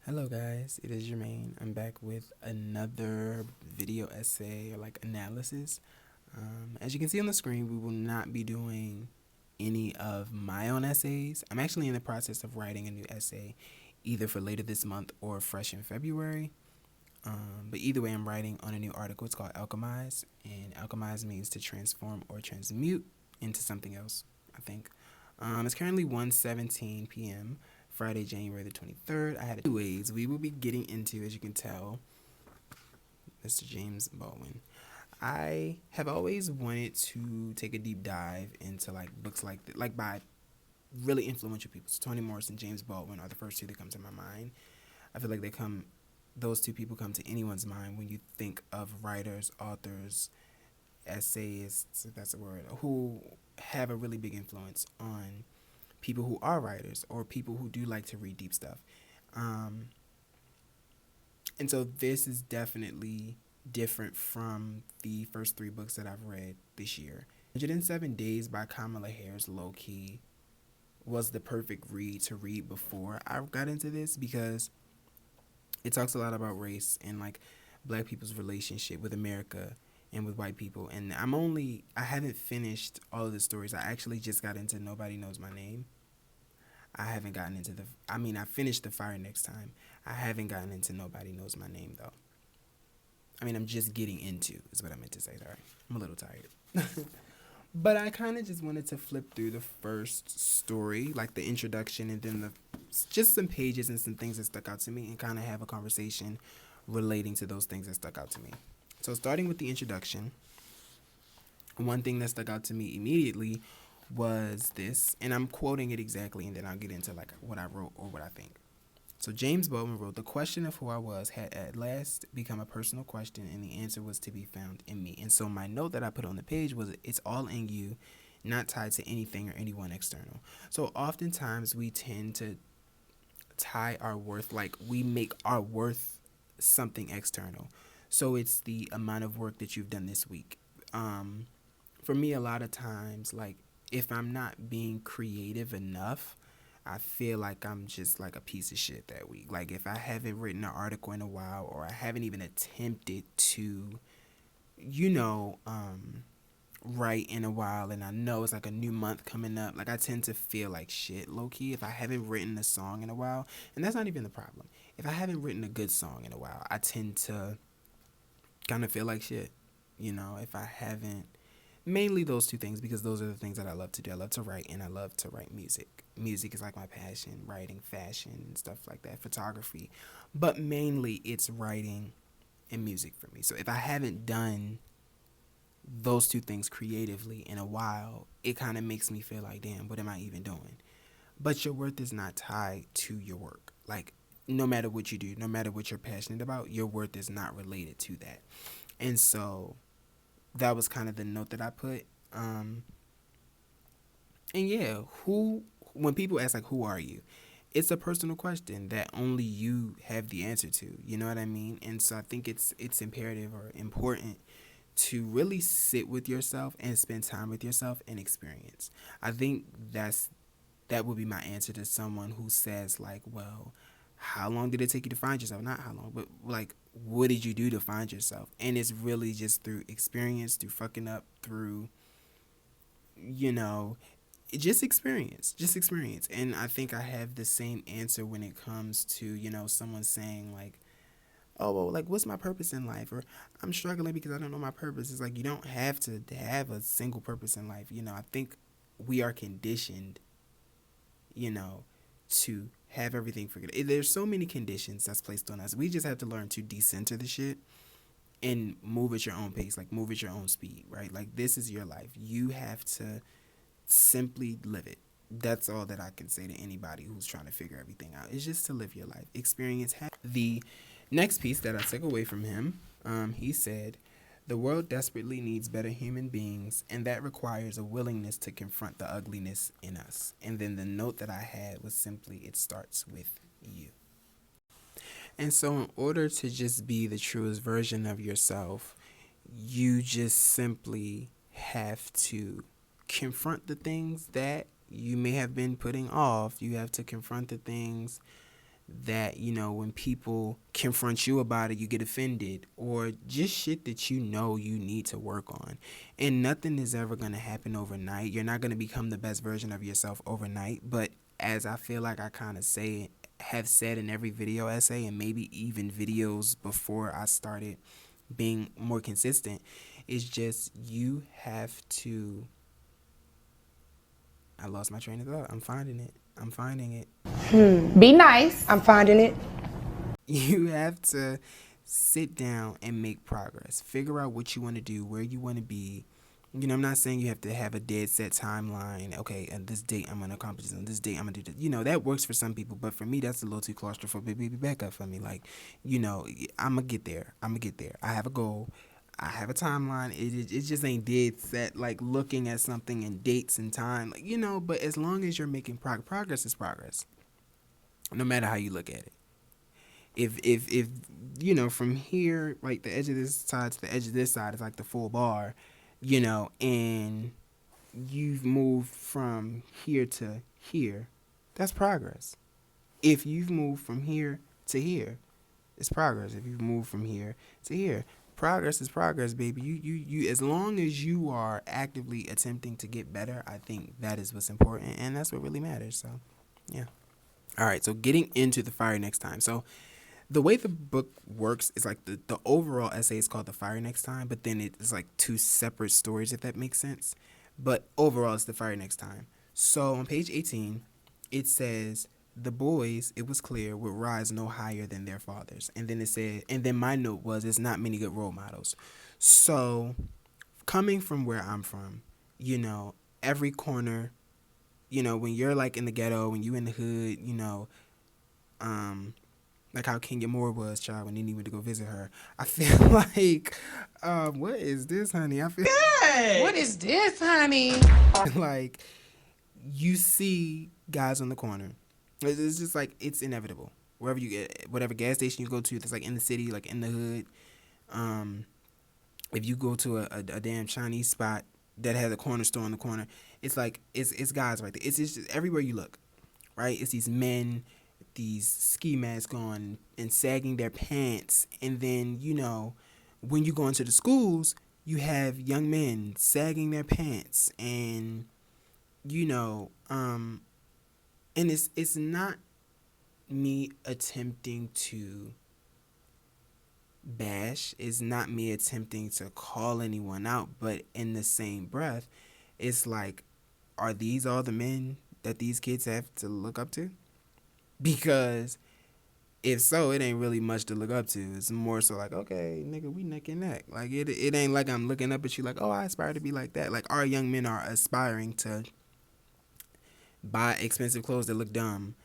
Hello guys, it is Jermaine. I'm back with another video essay or like analysis. As you can see on the screen, we will not be doing any of my own essays. I'm actually in the process of writing a new essay, either for later this month or fresh in February. But either way, I'm writing on a new article. It's called Alchemize, and alchemize means to transform or transmute into something else, I think. It's currently 1:17 p.m. Friday, January the 23rd. I had two ways we will be getting into, as you can tell, Mr. James Baldwin. I have always wanted to take a deep dive into like books like by really influential people. So Toni Morrison, James Baldwin are the first two that come to my mind. I feel like those two people come to anyone's mind when you think of writers, authors, essayists, if that's a word, who have a really big influence on people who are writers or people who do like to read deep stuff. Um, and so this is definitely different from the first three books that I've read this year. 107 Days by Kamala Harris, low key, was the perfect read to read before I got into this because it talks a lot about race and like black people's relationship with America and with white people. And I haven't finished all of the stories. I actually just got into Nobody Knows My Name. I haven't gotten into I finished The Fire Next Time. I haven't gotten into Nobody Knows My Name, though. I'm just getting into, is what I meant to say. Sorry. I'm a little tired. But I kind of just wanted to flip through the first story, like the introduction, and then just some pages and some things that stuck out to me, and kind of have a conversation relating to those things that stuck out to me. So starting with the introduction, one thing that stuck out to me immediately was this, and I'm quoting it exactly, and then I'll get into like what I wrote or what I think. So James Baldwin wrote, "The question of who I was had at last become a personal question, and the answer was to be found in me." And so my note that I put on the page was, "It's all in you, not tied to anything or anyone external." So oftentimes we tend to tie our worth, like we make our worth something external. So it's the amount of work that you've done this week. For me, a lot of times, like if I'm not being creative enough, I feel like I'm just like a piece of shit that week. Like if I haven't written an article in a while, or I haven't even attempted to, you know, write in a while, and I know it's like a new month coming up, like I tend to feel like shit low key if I haven't written a song in a while. And that's not even the problem. If I haven't written a good song in a while, I tend to kind of feel like shit. If I haven't, mainly those two things, because those are the things that I love to do. I love to write, and I love to write music. Music is like my passion, writing, fashion, and stuff like that, photography. But mainly it's writing and music for me. So if I haven't done those two things creatively in a while, it kind of makes me feel like, damn, what am I even doing? But your worth is not tied to your work. Like, no matter what you do, no matter what you're passionate about, your worth is not related to that. And so that was kind of the note that I put. And yeah, when people ask like, who are you? It's a personal question that only you have the answer to. You know what I mean? And so I think it's imperative or important to really sit with yourself and spend time with yourself and experience. I think that would be my answer to someone who says like, well, how long did it take you to find yourself? Not how long, but like, what did you do to find yourself? And it's really just through experience, through fucking up, through, you know, just experience. And I think I have the same answer when it comes to, someone saying like, oh, well, like, what's my purpose in life? Or I'm struggling because I don't know my purpose. It's like, you don't have to have a single purpose in life. I think we are conditioned, you know, to have everything figured out. There's so many conditions that's placed on us. We just have to learn to decenter the shit and move at your own pace, like move at your own speed, right? Like, this is your life. You have to simply live it. That's all that I can say to anybody who's trying to figure everything out. It's just to live your life. Experience. The next piece that I took away from him, he said, "The world desperately needs better human beings, and that requires a willingness to confront the ugliness in us." And then the note that I had was simply, "It starts with you." And so, in order to just be the truest version of yourself, you just simply have to confront the things that you may have been putting off. You have to confront the things that, you know, when people confront you about it, you get offended, or just shit that you know you need to work on. And nothing is ever going to happen overnight. You're not going to become the best version of yourself overnight. But as I feel like I kind of have said in every video essay, and maybe even videos before I started being more consistent, is just you have to. I lost my train of thought. I'm finding it. Be nice. I'm finding it. You have to sit down and make progress. Figure out what you want to do, where you want to be. You know, I'm not saying you have to have a dead set timeline. Okay, at this date I'm gonna accomplish this. On this date I'm gonna do this. You know, that works for some people, but for me that's a little too claustrophobic. Baby, back up for me. Like, you know, I'm gonna get there. I have a goal. I have a timeline. It just ain't dead set. Like looking at something and dates and time. Like, you know, but as long as you're making progress is progress. No matter how you look at it. If you know, from here, like the edge of this side to the edge of this side is like the full bar, you know, and you've moved from here to here, that's progress. If you've moved from here to here, it's progress. If you've moved from here to here, progress is progress, baby. You as long as you are actively attempting to get better, I think that is what's important, and that's what really matters. So yeah. All right, so getting into the fire next time. So the way the book works is like the overall essay is called The Fire Next Time, but then it's like two separate stories, if that makes sense. But overall, it's The Fire Next Time. So on page 18, it says, the boys, it was clear, would rise no higher than their fathers. And then it said, and then my note was, there's not many good role models. So coming from where I'm from, you know, every corner, you know, when you're like in the ghetto, when you in the hood, you know, like how Kenya Moore was, child, when Nene went to go visit her. I feel like, what is this, honey? I feel What is this, honey? like you see guys on the corner. It's just like, it's inevitable. Wherever you get, whatever gas station you go to, that's like in the city, like in the hood. If you go to a damn Chinese spot that has a corner store on the corner, it's like, it's guys right there. It's just everywhere you look, right? It's these men, these ski masks on and sagging their pants. And then, you know, when you go into the schools, you have young men sagging their pants. And, you know, and it's not me attempting to bash, it's not me attempting to call anyone out, but in the same breath, it's like, are these all the men that these kids have to look up to? Because if so, it ain't really much to look up to. It's more so like, okay, nigga, we neck and neck. Like, it ain't like I'm looking up at you like, oh, I aspire to be like that. Like, our young men are aspiring to buy expensive clothes that look dumb,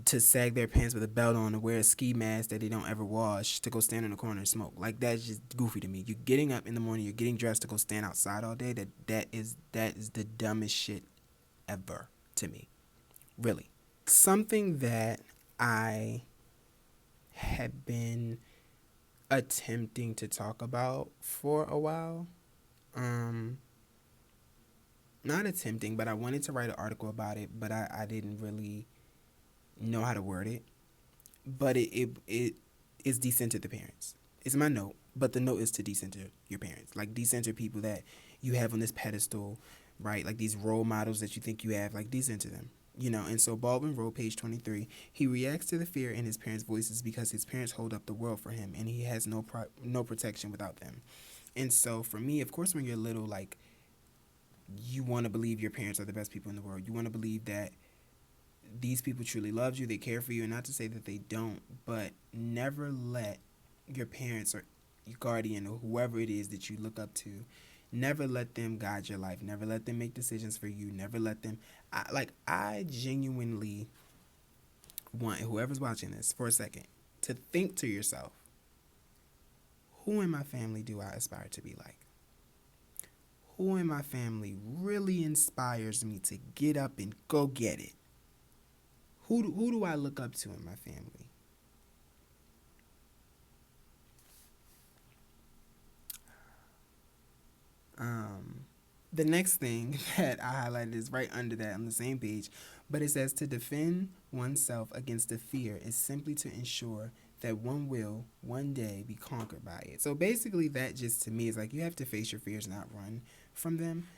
to sag their pants with a belt on, to wear a ski mask that they don't ever wash, to go stand in the corner and smoke. Like, that's just goofy to me. You're getting up in the morning, you're getting dressed to go stand outside all day. That is the dumbest shit ever to me. Really. Something that I had been attempting to talk about for a while. Not attempting, but I wanted to write an article about it, but I didn't really know how to word it. But it is decenter the parents. It's my note, but the note is to decenter your parents. Like, decenter people that you have on this pedestal, right? Like these role models that you think you have, like, decenter them. You know, and so Baldwin wrote, page 23, he reacts to the fear in his parents' voices because his parents hold up the world for him, and he has no protection without them. And so for me, of course, when you're little, like, you want to believe your parents are the best people in the world. You want to believe that these people truly love you, they care for you, and not to say that they don't, but never let your parents or your guardian or whoever it is that you look up to, never let them guide your life. Never let them make decisions for you. Never let them... I genuinely want whoever's watching this for a second to think to yourself, who in my family do I aspire to be like? Who in my family really inspires me to get up and go get it? Who do I look up to in my family? The next thing that I highlighted is right under that on the same page. But it says to defend oneself against the fear is simply to ensure that one will one day be conquered by it. So basically, that just to me is like you have to face your fears, not run from them.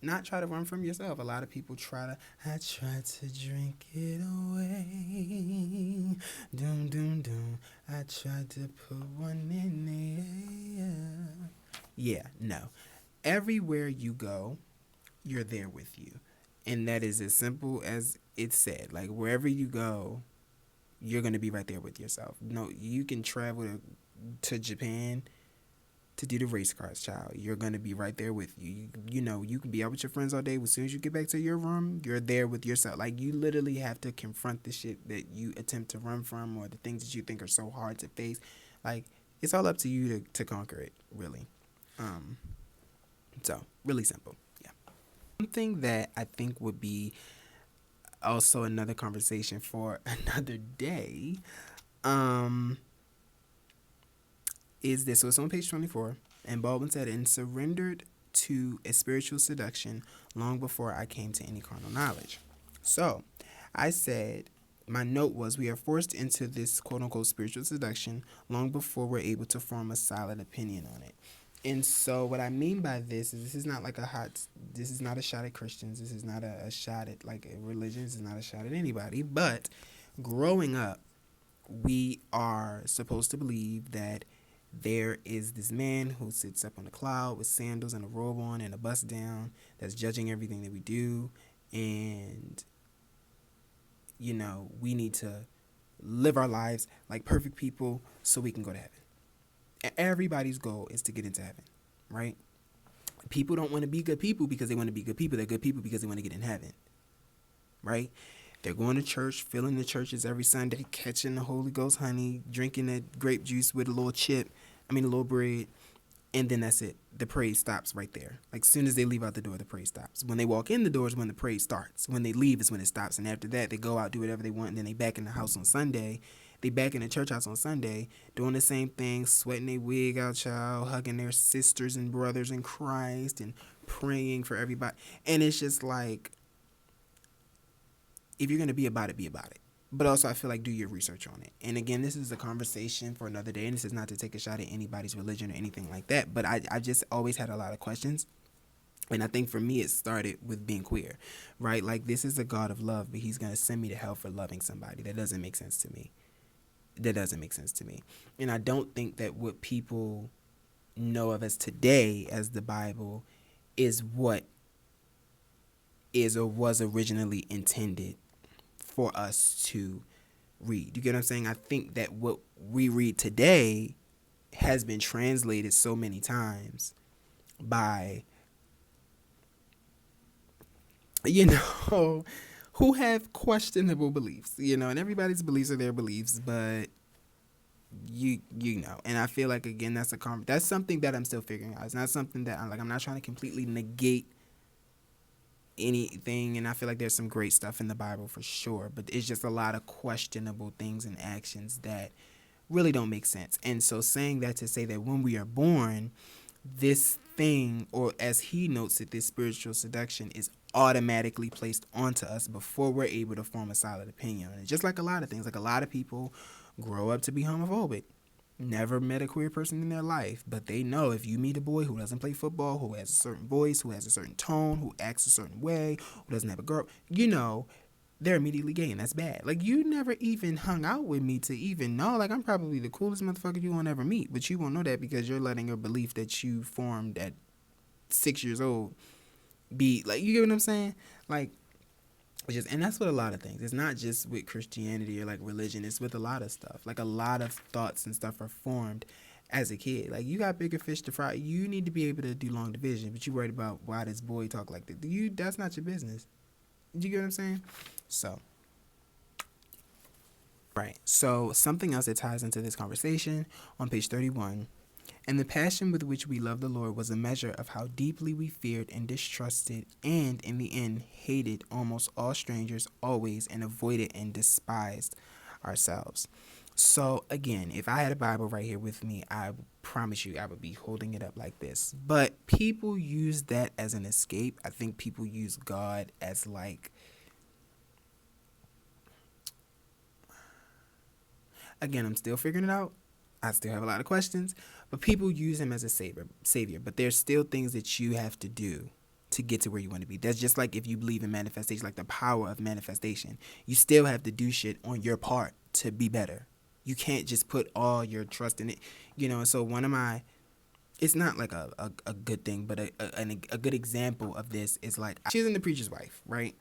Not try to run from yourself. A lot of people try to. I tried to drink it away. Doom, doom, doom. I tried to put one in the air. Yeah, no. Everywhere you go, you're there with you. And that is as simple as it's said. Like, wherever you go, you're going to be right there with yourself. No, you can travel to Japan to do the race cars, child. You're going to be right there with you. You know, you can be out with your friends all day. As soon as you get back to your room, you're there with yourself. Like, you literally have to confront the shit that you attempt to run from or the things that you think are so hard to face. Like, it's all up to you to conquer it, really. So, really simple. Yeah. Something that I think would be also another conversation for another day is this. So it's on page 24. And Baldwin said, and surrendered to a spiritual seduction long before I came to any carnal knowledge. So I said, my note was, we are forced into this quote-unquote spiritual seduction long before we're able to form a solid opinion on it. And so what I mean by this is not like this is not a shot at Christians. This is not a shot at like a religion. This is not a shot at anybody. But growing up, we are supposed to believe that there is this man who sits up on a cloud with sandals and a robe on and a bust down that's judging everything that we do. And, you know, we need to live our lives like perfect people so we can go to heaven. Everybody's goal is to get into heaven, right? People don't want to be good people because they want to be good people. They're good people because they want to get in heaven, right? They're going to church, filling the churches every Sunday, catching the Holy Ghost honey, drinking that grape juice with a little bread, and then that's it. The praise stops right there. Like, as soon as they leave out the door, the praise stops. When they walk in the door is when the praise starts. When they leave is when it stops. And after that, they go out, do whatever they want, and then they back in the house on Sunday. They back in the church house on Sunday, doing the same thing, sweating their wig out, child, hugging their sisters and brothers in Christ, and praying for everybody. And it's just like, if you're going to be about it, be about it. But also, I feel like do your research on it. And again, this is a conversation for another day, and this is not to take a shot at anybody's religion or anything like that. But I just always had a lot of questions. And I think for me, it started with being queer, right? Like, this is a God of love, but he's going to send me to hell for loving somebody. That doesn't make sense to me. And I don't think that what people know of as today as the Bible is what is or was originally intended for us to read. You get what I'm saying? I think that what we read today has been translated so many times by, you know, who have questionable beliefs, you know, and everybody's beliefs are their beliefs, but you know, and I feel like, again, that's something that I'm still figuring out. It's not something that I'm not trying to completely negate anything, and I feel like there's some great stuff in the Bible for sure, but it's just a lot of questionable things and actions that really don't make sense. And so saying that to say that when we are born, this thing, or as he notes it, this spiritual seduction is automatically placed onto us before we're able to form a solid opinion on it. Just like a lot of things, like a lot of people grow up to be homophobic, never met a queer person in their life, but they know if you meet a boy who doesn't play football, who has a certain voice, who has a certain tone, who acts a certain way, who doesn't have a girl, you know, they're immediately gay, and that's bad. Like, you never even hung out with me to even know, like, I'm probably the coolest motherfucker you won't ever meet, but you won't know that because you're letting your belief that you formed at 6 years old be, like, you get what I'm saying? Like, and that's with a lot of things. It's not just with Christianity or like religion. It's with a lot of stuff. Like, a lot of thoughts and stuff are formed as a kid. Like, you got bigger fish to fry. You need to be able to do long division, but you worried about why this boy talk like that. That's not your business. You get what I'm saying? So, right. So something else that ties into this conversation on page 31. And the passion with which we loved the Lord was a measure of how deeply we feared and distrusted and, in the end, hated almost all strangers always and avoided and despised ourselves. So, again, if I had a Bible right here with me, I promise you I would be holding it up like this. But people use that as an escape. I think people use God as, like, Again, I'm still figuring it out. I still have a lot of questions, but people use him as a savior. But there's still things that you have to do to get to where you want to be. That's just like if you believe in manifestation, like the power of manifestation. You still have to do shit on your part to be better. You can't just put all your trust in it. So one of my, it's not like a good thing, but a good example of this is like, she was in The Preacher's Wife, right?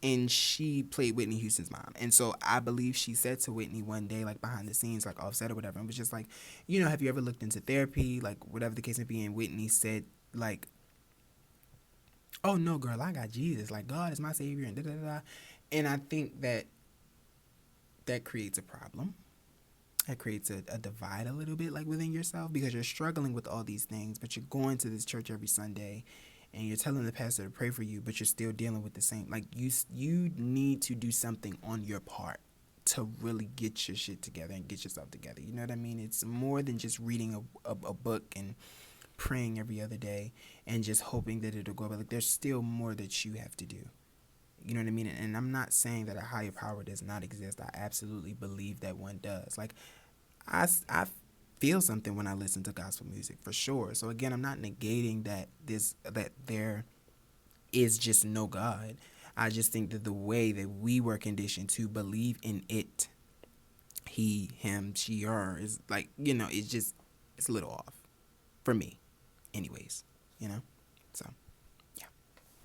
And she played Whitney Houston's mom. And so I believe she said to Whitney one day, like behind the scenes, like offset or whatever, and was just like, have you ever looked into therapy? Like whatever the case may be. And Whitney said, like, oh no, girl, I got Jesus. Like God is my savior and da da da. And I think that creates a problem. That creates a divide a little bit, like within yourself, because you're struggling with all these things, but you're going to this church every Sunday and you're telling the pastor to pray for you, but you're still dealing with the same. Like you need to do something on your part to really get your shit together and get yourself together. You know what I mean? It's more than just reading a book and praying every other day and just hoping that it'll go. But like, there's still more that you have to do. You know what I mean? And I'm not saying that a higher power does not exist. I absolutely believe that one does. Like, I feel something when I listen to gospel music, for sure. So again, I'm not negating that there is just no God. I just think that the way that we were conditioned to believe in it, he, him, she, her, is like, it's a little off for me, anyways. So yeah,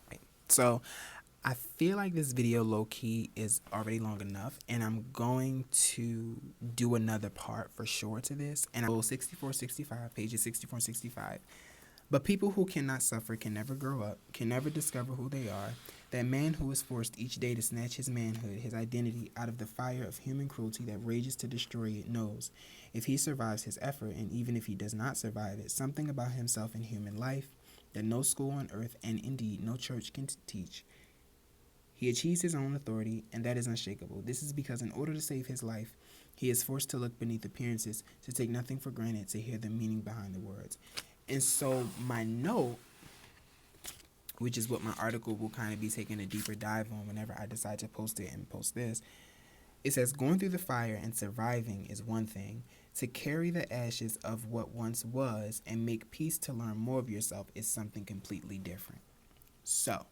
right. So I feel like this video low-key is already long enough, and I'm going to do another part for sure to this. And I'll 6465, pages 6465. But people who cannot suffer can never grow up, can never discover who they are. That man who is forced each day to snatch his manhood, his identity, out of the fire of human cruelty that rages to destroy it, knows, if he survives his effort, and even if he does not survive it, something about himself and human life that no school on earth, and indeed no church, can teach. He achieves his own authority, and that is unshakable. This is because in order to save his life, he is forced to look beneath appearances, to take nothing for granted, to hear the meaning behind the words. And so my note, which is what my article will kind of be taking a deeper dive on whenever I decide to post it and post this, it says, going through the fire and surviving is one thing. To carry the ashes of what once was and make peace to learn more of yourself is something completely different. So,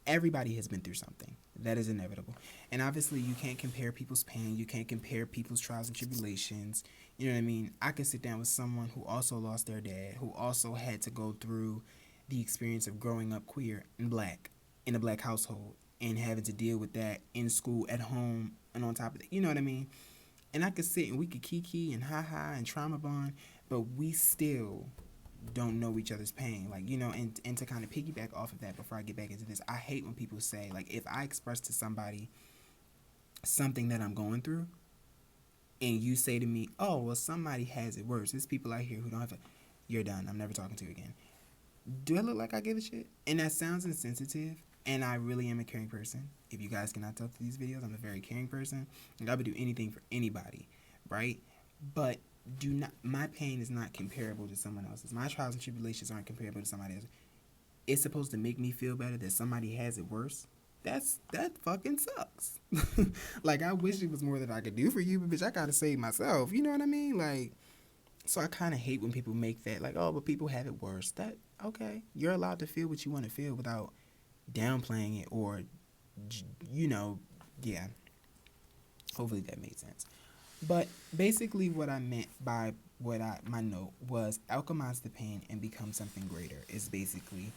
everybody has been through something. That is inevitable. And obviously, you can't compare people's pain. You can't compare people's trials and tribulations. You know what I mean? I could sit down with someone who also lost their dad, who also had to go through the experience of growing up queer and black in a black household and having to deal with that in school, at home, and on top of that. You know what I mean? And I could sit and we could kiki and ha-ha and trauma bond, but we still don't know each other's pain. Like, and to kind of piggyback off of that before I get back into this, I hate when people say, like, if I express to somebody something that I'm going through and you say to me, oh, well, somebody has it worse. There's people out here who don't have it. You're done. I'm never talking to you again. Do I look like I give a shit? And that sounds insensitive, and I really am a caring person. If you guys cannot tell through these videos, I'm a very caring person. Like, I would do anything for anybody, right? But my pain is not comparable to someone else's. My trials and tribulations aren't comparable to somebody else's. It's supposed to make me feel better that somebody has it worse. That fucking sucks. Like, I wish it was more that I could do for you, but bitch, I gotta save myself. You know what I mean? Like, so I kind of hate when people make that, like, oh, but people have it worse. That, okay, you're allowed to feel what you want to feel without downplaying it or, yeah. Hopefully that made sense. But basically what I meant by my note was alchemize the pain and become something greater is basically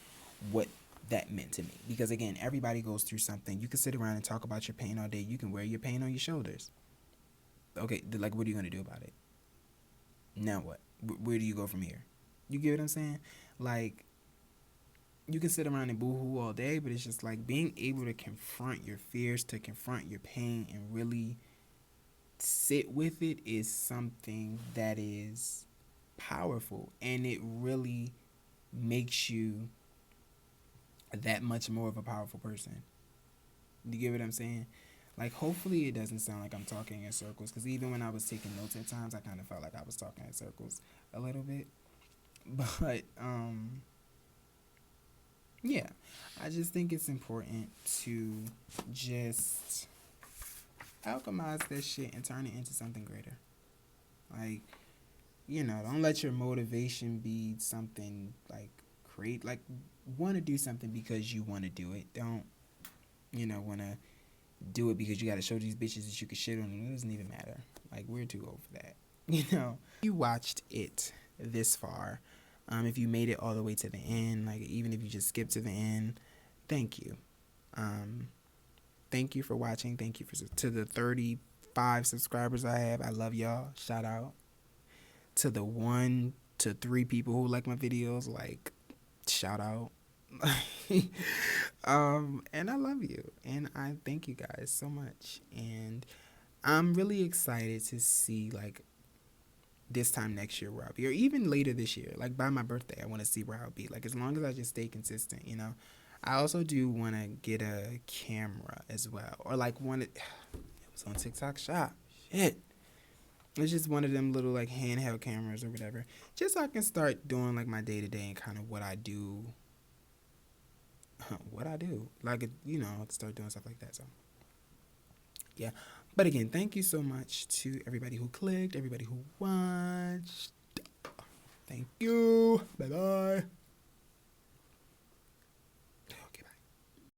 what that meant to me. Because again, everybody goes through something. You can sit around and talk about your pain all day. You can wear your pain on your shoulders. Okay, like, what are you going to do about it? Now what? Where do you go from here? You get what I'm saying? Like, you can sit around and boo-hoo all day, but it's just like being able to confront your fears, to confront your pain, and really sit with it is something that is powerful, and it really makes you that much more of a powerful person. Do you get what I'm saying? Like, hopefully it doesn't sound like I'm talking in circles, because even when I was taking notes at times, I kind of felt like I was talking in circles a little bit. But, yeah, I just think it's important to just alchemize that shit and turn it into something greater. Like, don't let your motivation be something like want to do something because you want to do it. Don't, want to do it because you got to show these bitches that you can shit on them. It doesn't even matter. Like, we're too old for that. You watched it this far. If you made it all the way to the end, like even if you just skipped to the end, thank you. Thank you for watching. Thank you to the 35 subscribers I have. I love y'all. Shout out to the 1 to 3 people who like my videos. Like, shout out. And I love you, and I thank you guys so much. And I'm really excited to see like this time next year where I'll be, or even later this year, like by my birthday. I want to see where I'll be. Like, as long as I just stay consistent, I also do want to get a camera as well, or like it was on TikTok Shop. Shit. It's just one of them little like handheld cameras or whatever, just so I can start doing like my day to day and kind of what I do. Like, start doing stuff like that. So yeah, but again, thank you so much to everybody who clicked, everybody who watched. Thank you. Bye bye.